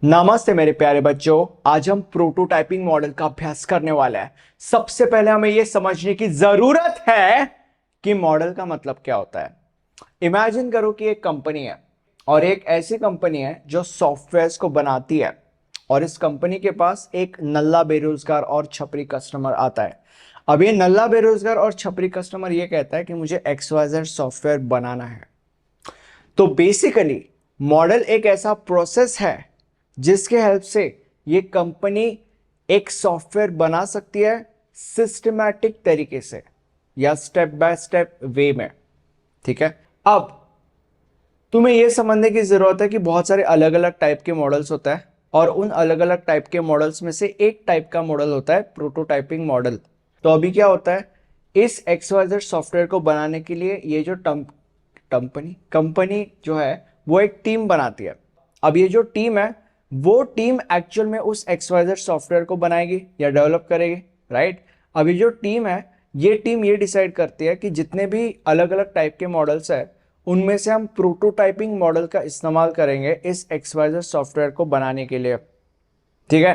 नमस्ते मेरे प्यारे बच्चों। आज हम प्रोटोटाइपिंग मॉडल का अभ्यास करने वाले हैं। सबसे पहले हमें यह समझने की जरूरत है कि मॉडल का मतलब क्या होता है। इमेजिन करो कि एक कंपनी है और एक ऐसी कंपनी है जो सॉफ्टवेयर्स को बनाती है और इस कंपनी के पास एक नल्ला बेरोजगार और छपरी कस्टमर आता है। अब ये नल्ला बेरोजगार और छपरी कस्टमर ये कहता है कि मुझे XYZ सॉफ्टवेयर बनाना है। तो बेसिकली मॉडल एक ऐसा प्रोसेस है जिसके हेल्प से ये कंपनी एक सॉफ्टवेयर बना सकती है सिस्टमैटिक तरीके से या स्टेप बाय स्टेप वे में। ठीक है, अब तुम्हें यह समझने की जरूरत है कि बहुत सारे अलग अलग टाइप के मॉडल्स होता है और उन अलग अलग टाइप के मॉडल्स में से एक टाइप का मॉडल होता है प्रोटोटाइपिंग मॉडल। तो अभी क्या होता है, इस XYZ सॉफ्टवेयर को बनाने के लिए ये जो कंपनी जो है वो एक टीम बनाती है। अब ये जो टीम है वो टीम एक्चुअल में उस XYZ सॉफ्टवेयर को बनाएगी या डेवलप करेगी, राइट। अब ये जो टीम है ये टीम ये डिसाइड करती है कि जितने भी अलग अलग टाइप के मॉडल्स है उनमें से हम प्रोटोटाइपिंग मॉडल का इस्तेमाल करेंगे इस XYZ सॉफ्टवेयर को बनाने के लिए। ठीक है,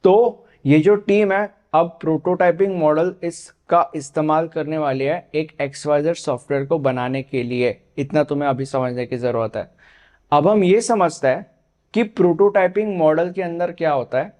तो ये जो टीम है अब प्रोटोटाइपिंग मॉडल इसका इस्तेमाल करने वाली है एक XYZ सॉफ्टवेयर को बनाने के लिए। इतना तुम्हें अभी समझने की जरूरत है। अब हम ये समझते हैं कि प्रोटोटाइपिंग मॉडल के अंदर क्या होता है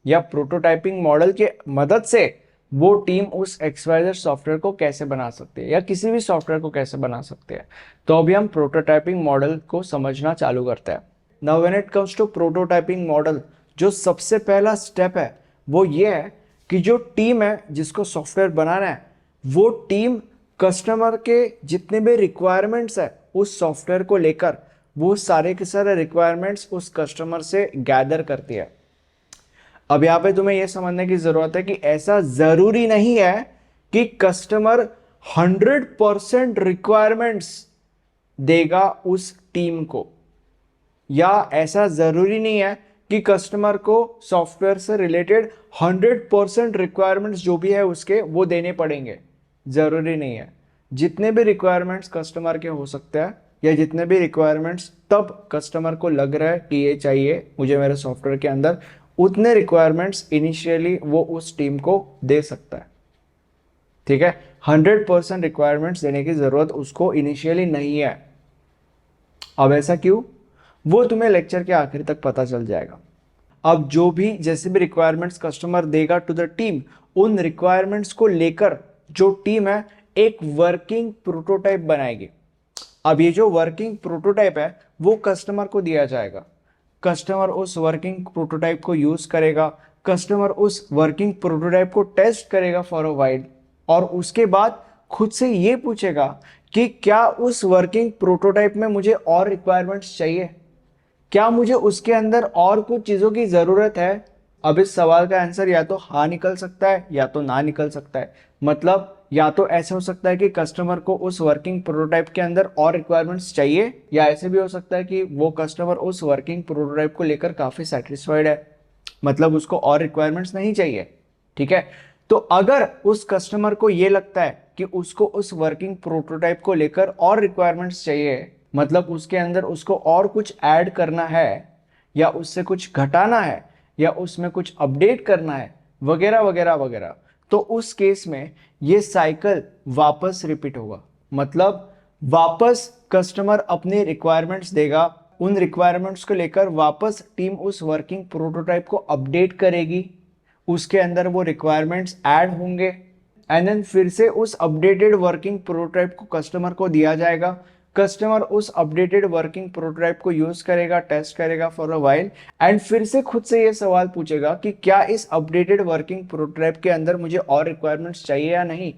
या प्रोटोटाइपिंग मॉडल के मदद से वो टीम उस XYZ सॉफ्टवेयर को कैसे बना सकती है या किसी भी सॉफ्टवेयर को कैसे बना सकते हैं। तो अभी हम प्रोटोटाइपिंग मॉडल को समझना चालू करते हैं। Now when it comes to prototyping model, जो सबसे पहला स्टेप है वो ये है कि जो टीम है जिसको सॉफ्टवेयर बनाना है वो टीम कस्टमर के जितने भी रिक्वायरमेंट्स है उस सॉफ्टवेयर को लेकर वो सारे के सारे रिक्वायरमेंट्स उस कस्टमर से गैदर करती है। अब यहां पे तुम्हें यह समझने की जरूरत है कि ऐसा जरूरी नहीं है कि कस्टमर 100% रिक्वायरमेंट्स देगा उस टीम को, या ऐसा जरूरी नहीं है कि कस्टमर को सॉफ्टवेयर से रिलेटेड 100% रिक्वायरमेंट्स जो भी है उसके वो देने पड़ेंगे। जरूरी नहीं है। जितने भी रिक्वायरमेंट्स कस्टमर के हो सकते हैं या जितने भी रिक्वायरमेंट्स तब कस्टमर को लग रहा है कि ये चाहिए मुझे मेरे सॉफ्टवेयर के अंदर, उतने रिक्वायरमेंट्स इनिशियली वो उस टीम को दे सकता है। ठीक है, 100% रिक्वायरमेंट्स देने की जरूरत उसको इनिशियली नहीं है। अब ऐसा क्यों, वो तुम्हें लेक्चर के आखिर तक पता चल जाएगा। अब जो भी जैसे भी रिक्वायरमेंट्स कस्टमर देगा टू द टीम, उन रिक्वायरमेंट्स को लेकर जो टीम है एक वर्किंग प्रोटोटाइप बनाएगी। अब ये जो वर्किंग प्रोटोटाइप है वो कस्टमर को दिया जाएगा। कस्टमर उस वर्किंग प्रोटोटाइप को यूज करेगा, कस्टमर उस वर्किंग प्रोटोटाइप को टेस्ट करेगा फॉर अ वाइल और उसके बाद खुद से ये पूछेगा कि क्या उस वर्किंग प्रोटोटाइप में मुझे और रिक्वायरमेंट्स चाहिए, क्या मुझे उसके अंदर और कुछ चीजों की जरूरत है। अब इस सवाल का आंसर या तो हाँ निकल सकता है या तो ना निकल सकता है। मतलब या तो ऐसे हो सकता है कि कस्टमर को उस वर्किंग प्रोटोटाइप के अंदर और रिक्वायरमेंट्स चाहिए, या ऐसे भी हो सकता है कि वो कस्टमर उस वर्किंग प्रोटोटाइप को लेकर काफी सेटिस्फाइड है, मतलब उसको और रिक्वायरमेंट्स नहीं चाहिए। ठीक है, तो अगर उस कस्टमर को ये लगता है कि उसको उस वर्किंग प्रोटोटाइप को लेकर और रिक्वायरमेंट्स चाहिए, मतलब उसके अंदर उसको और कुछ ऐड करना है या उससे कुछ घटाना है या उसमें कुछ अपडेट करना है वगैरह वगैरह वगैरह, तो उस केस में ये साइकिल वापस रिपीट होगा। मतलब वापस कस्टमर अपने रिक्वायरमेंट्स देगा, उन रिक्वायरमेंट्स को लेकर वापस टीम उस वर्किंग प्रोटोटाइप को अपडेट करेगी, उसके अंदर वो रिक्वायरमेंट्स ऐड होंगे एंड देन फिर से उस अपडेटेड वर्किंग प्रोटोटाइप को कस्टमर को दिया जाएगा। कस्टमर उस अपडेटेड वर्किंग प्रोटोटाइप को यूज करेगा, टेस्ट करेगा फॉर अ वाइल एंड फिर से खुद से ये सवाल पूछेगा कि क्या इस अपडेटेड वर्किंग प्रोटोटाइप के अंदर मुझे और रिक्वायरमेंट्स चाहिए या नहीं।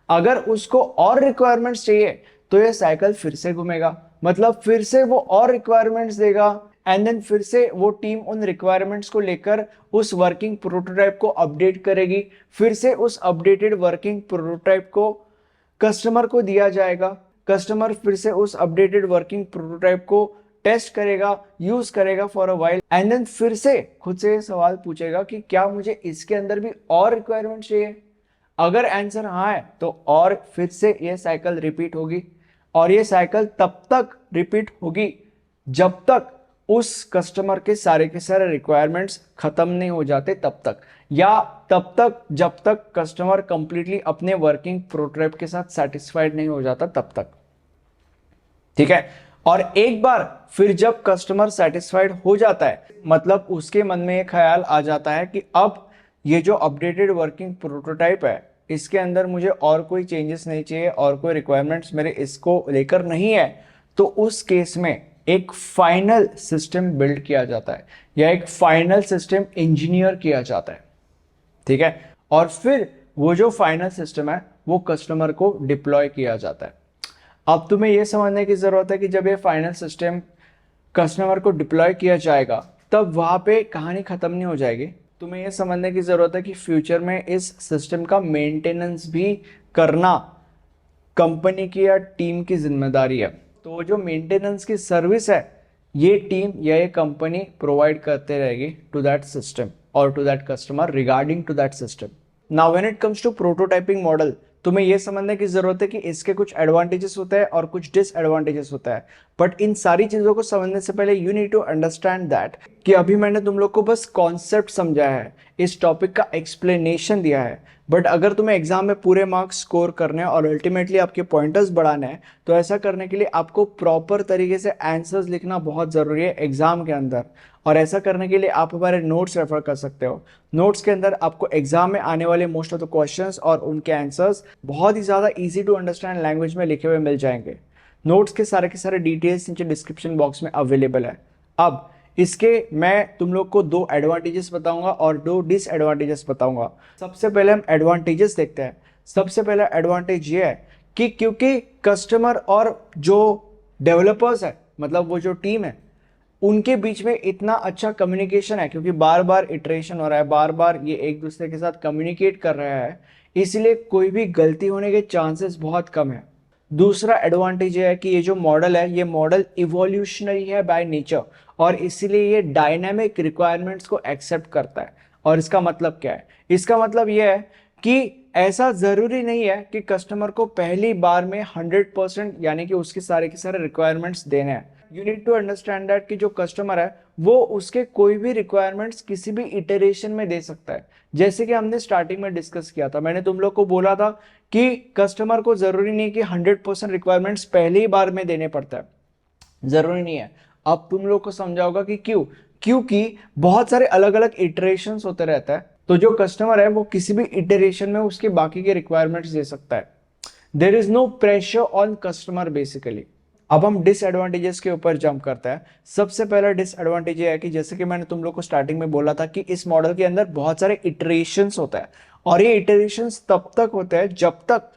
अगर उसको और रिक्वायरमेंट्स चाहिए तो ये साइकिल फिर से घूमेगा, मतलब फिर से वो और रिक्वायरमेंट्स देगा एंड देन फिर से वो टीम उन रिक्वायरमेंट्स को लेकर उस वर्किंग प्रोटोटाइप को अपडेट करेगी, फिर से उस अपडेटेड वर्किंग प्रोटोटाइप को कस्टमर को दिया जाएगा। कस्टमर फिर से उस अपडेटेड वर्किंग प्रोटोटाइप को टेस्ट करेगा, यूज करेगा for a while and then फिर से खुद से सवाल पूछेगा कि क्या मुझे इसके अंदर भी और रिक्वायरमेंट चाहिए। अगर आंसर हाँ है तो और फिर से ये साइकिल रिपीट होगी और ये साइकिल तब तक रिपीट होगी जब तक उस कस्टमर के सारे रिक्वायरमेंट्स खत्म नहीं हो जाते तब तक, या तब तक जब तक कस्टमर कंप्लीटली अपने वर्किंग प्रोटोटाइप के साथ सेटिस्फाइड नहीं हो जाता तब तक। ठीक है, और एक बार फिर जब कस्टमर सेटिस्फाइड हो जाता है, मतलब उसके मन में एक ख्याल आ जाता है कि अब ये जो अपडेटेड वर्किंग प्रोटोटाइप है इसके अंदर मुझे और कोई चेंजेस नहीं चाहिए और कोई रिक्वायरमेंट्स मेरे इसको लेकर नहीं है, तो उस केस में एक फाइनल सिस्टम बिल्ड किया जाता है या एक फाइनल सिस्टम इंजीनियर किया जाता है। ठीक है, और फिर वो जो फाइनल सिस्टम है वो कस्टमर को डिप्लॉय किया जाता है। अब तुम्हें यह समझने की जरूरत है कि जब ये फाइनल सिस्टम कस्टमर को डिप्लॉय किया जाएगा तब वहां पे कहानी खत्म नहीं हो जाएगी। तुम्हें यह समझने की जरूरत है कि फ्यूचर में इस सिस्टम का मेंटेनेंस भी करना कंपनी की या टीम की जिम्मेदारी है। तो जो मेंटेनेंस की सर्विस है ये टीम या ये कंपनी प्रोवाइड करते रहेगी टू दैट सिस्टम और to that customer regarding to that system. Now when it comes to prototyping model, तुम्हें यह समझने की जरूरत है कि इसके कुछ एडवांटेजेस होते हैं और कुछ डिसएडवांटेजेस होता है। बट इन सारी चीजों को समझने से पहले you need to understand that कि अभी मैंने तुम लोग को बस कॉन्सेप्ट समझाया है, इस टॉपिक का एक्सप्लेनेशन दिया है, बट अगर तुम्हें एग्जाम में पूरे मार्क्स स्कोर करने हैं और अल्टीमेटली आपके पॉइंटर्स बढ़ाने हैं तो ऐसा करने के लिए आपको प्रॉपर तरीके से आंसर्स लिखना बहुत ज़रूरी है एग्जाम के अंदर। और ऐसा करने के लिए आप हमारे नोट्स रेफर कर सकते हो। नोट्स के अंदर आपको एग्जाम में आने वाले मोस्ट ऑफ द क्वेश्चंस और उनके आंसर्स बहुत ही ज़्यादा ईजी टू अंडरस्टैंड लैंग्वेज में लिखे हुए मिल जाएंगे। नोट्स के सारे डिटेल्स नीचे डिस्क्रिप्शन बॉक्स में अवेलेबल है। अब इसके मैं तुम लोग को 2 एडवांटेजेस बताऊंगा और 2 डिसएडवांटेजेस बताऊंगा। सबसे पहले हम एडवांटेजेस देखते हैं। सबसे पहला एडवांटेज ये है कि क्योंकि कस्टमर और जो डेवलपर्स है, मतलब वो जो टीम है, उनके बीच में इतना अच्छा कम्युनिकेशन है, क्योंकि बार बार इटरेशन हो रहा है, बार बार ये एक दूसरे के साथ कम्युनिकेट कर रहा है, इसलिए कोई भी गलती होने के चांसेस बहुत कम है। दूसरा एडवांटेज है कि ये जो मॉडल है ये मॉडल इवोल्यूशनरी है बाय नेचर और इसीलिए ये डायनामिक रिक्वायरमेंट्स को एक्सेप्ट करता है। और इसका मतलब क्या है? इसका मतलब ये है कि ऐसा जरूरी नहीं है कि कस्टमर को पहली बार में 100% यानी कि उसके सारे के सारे रिक्वायरमेंट्स देने हैं। You need to understand that कि जो कस्टमर है वो उसके कोई भी रिक्वायरमेंट्स किसी भी इटरेशन में दे सकता है। जैसे कि हमने स्टार्टिंग में डिस्कस किया था, मैंने तुम लोग को बोला था कि कस्टमर को जरूरी नहीं कि 100% रिक्वायरमेंट्स पहली ही बार में देने पड़ता है, जरूरी नहीं है। अब तुम लोग को समझाओगा कि क्यों, क्योंकि बहुत सारे अलग अलग इटरेशंस होते रहता है, तो जो कस्टमर है वो किसी भी इटरेशन में उसके बाकी के रिक्वायरमेंट्स दे सकता है। There is no pressure on customer basically. अब हम डिसएडवांटेजेस के ऊपर जंप करते हैं। सबसे पहला डिसएडवांटेज ये है कि जैसे कि मैंने तुम लोग को स्टार्टिंग में बोला था कि इस मॉडल के अंदर बहुत सारे इटरेशंस होता है और ये इटरेशंस तब तक होते हैं जब तक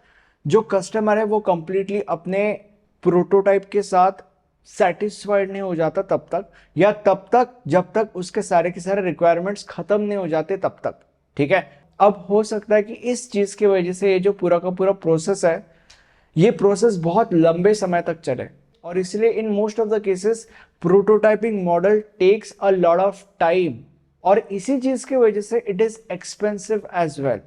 जो कस्टमर है वो कंप्लीटली अपने प्रोटोटाइप के साथ सेटिस्फाइड नहीं हो जाता तब तक, या तब तक जब तक उसके सारे के सारे रिक्वायरमेंट्स खत्म नहीं हो जाते तब तक। ठीक है, अब हो सकता है कि इस चीज की वजह से ये जो पूरा का पूरा प्रोसेस है ये प्रोसेस बहुत लंबे समय तक चले और इसलिए in most of the cases prototyping model takes a lot of time और इसी चीज की वजह से it is expensive as well.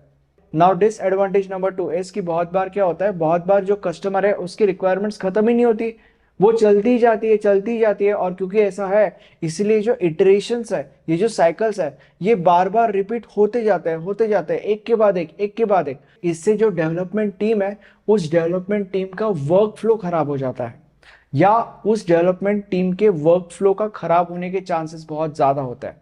Now disadvantage number 2 is कि बहुत बार क्या होता है, बहुत बार जो कस्टमर है उसकी रिक्वायरमेंट्स खत्म ही नहीं होती, वो चलती जाती है और क्योंकि ऐसा है इसलिए जो इटरेशंस है, ये जो साइकिल्स है, ये बार बार रिपीट होते जाते हैं एक के बाद एक। इससे जो डेवलपमेंट टीम है उस डेवलपमेंट टीम का वर्क फ्लो खराब हो जाता है या उस डेवलपमेंट टीम के वर्क फ्लो का खराब होने के चांसेस बहुत ज्यादा होता है।